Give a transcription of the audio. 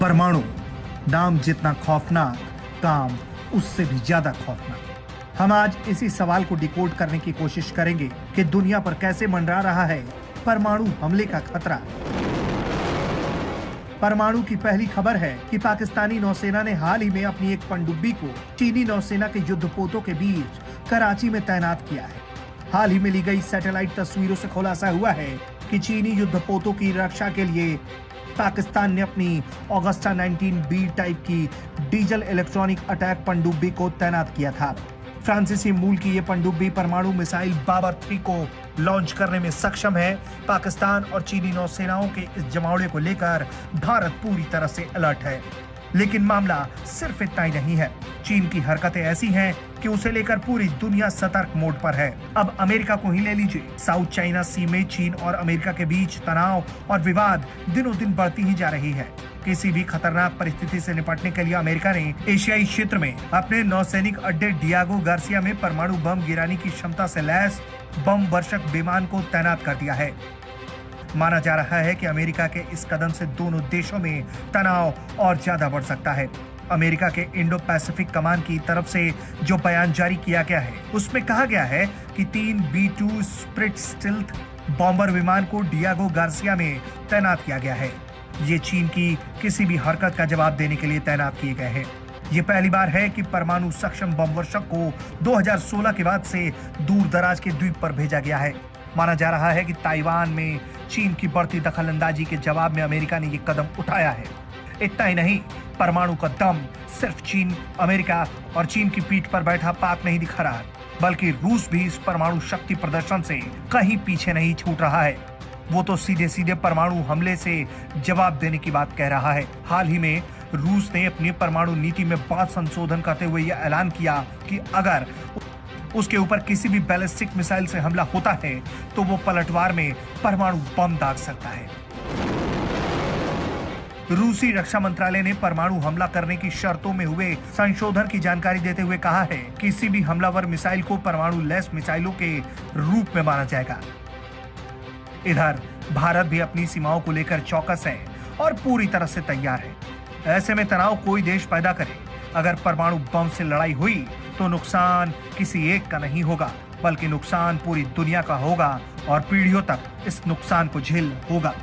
परमाणु, नाम जितना खौफनाक, काम उससे भी ज्यादा खौफनाक। हम आज इसी सवाल को डिकोड करने की कोशिश करेंगे कि दुनिया पर कैसे मंडरा रहा है परमाणु हमले का खतरा। परमाणु की पहली खबर है कि पाकिस्तानी नौसेना ने हाल ही में अपनी एक पनडुब्बी को चीनी नौसेना के युद्धपोतों के बीच कराची में तैनात किया है। हाल ही में ली गई सैटेलाइट तस्वीरों से खुलासा हुआ है कि चीनी युद्धपोतों की रक्षा के लिए पाकिस्तान ने अपनी ऑगस्टा 19B टाइप की डीजल इलेक्ट्रॉनिक अटैक पनडुब्बी को तैनात किया था। फ्रांसीसी मूल की यह पनडुब्बी परमाणु मिसाइल बाबर 3 को लॉन्च करने में सक्षम है। पाकिस्तान और चीनी नौसेनाओं के इस जमावड़े को लेकर भारत पूरी तरह से अलर्ट है। लेकिन मामला सिर्फ इतना ही नहीं है। चीन की हरकतें ऐसी हैं कि उसे लेकर पूरी दुनिया सतर्क मोड पर है। अब अमेरिका को ही ले लीजिए। साउथ चाइना सी में चीन और अमेरिका के बीच तनाव और विवाद दिनों दिन बढ़ती ही जा रही है। किसी भी खतरनाक परिस्थिति से निपटने के लिए अमेरिका ने एशियाई क्षेत्र में अपने नौसैनिक अड्डे डियागो गार्सिया में परमाणु बम गिराने की क्षमता से लैस बम वर्षक विमान को तैनात कर दिया है। माना जा रहा है कि अमेरिका के इस कदम से दोनों देशों में तनाव और ज्यादा बढ़ सकता है। अमेरिका के इंडो पैसिफिक कमान की तरफ से जो बयान जारी किया गया है उसमें कहा गया है कि 3 B-2 स्प्रिट स्टिल्थ बॉम्बर विमान को डियागो गार्सिया में तैनात किया गया है। ये चीन की किसी भी हरकत का जवाब देने के लिए तैनात किए गए हैं। ये पहली बार है कि परमाणु सक्षम बम वर्षक को 2016 के बाद से दूर दराज के द्वीप पर भेजा गया है। माना जा रहा है कि ताइवान में चीन की बढ़ती दखलंदाजी के जवाब में अमेरिका ने ये कदम उठाया है। इतना ही नहीं, परमाणु का दम सिर्फ चीन, अमेरिका और चीन की पीठ पर बैठा पाक नहीं दिखा रहा, बल्कि रूस भी इस परमाणु शक्ति प्रदर्शन से कहीं पीछे नहीं छूट रहा है। वो तो सीधे सीधे परमाणु हमले से जवाब देने की बात कह रहा है। हाल ही में रूस ने अपनी परमाणु नीति में बहुत संशोधन करते हुए यह ऐलान किया कि अगर उसके ऊपर किसी भी बैलिस्टिक मिसाइल से हमला होता है तो वो पलटवार में परमाणु बम दाग सकता है। रूसी रक्षा मंत्रालय ने परमाणु हमला करने की शर्तों में हुए संशोधन की जानकारी देते हुए कहा है कि किसी भी हमलावर मिसाइल को परमाणु लैस मिसाइलों के रूप में माना जाएगा। इधर भारत भी अपनी सीमाओं को लेकर चौकस है और पूरी तरह से तैयार है। ऐसे में तनाव कोई देश पैदा करे, अगर परमाणु बम से लड़ाई हुई तो नुकसान किसी एक का नहीं होगा, बल्कि नुकसान पूरी दुनिया का होगा और पीढ़ियों तक इस नुकसान को झेलना होगा।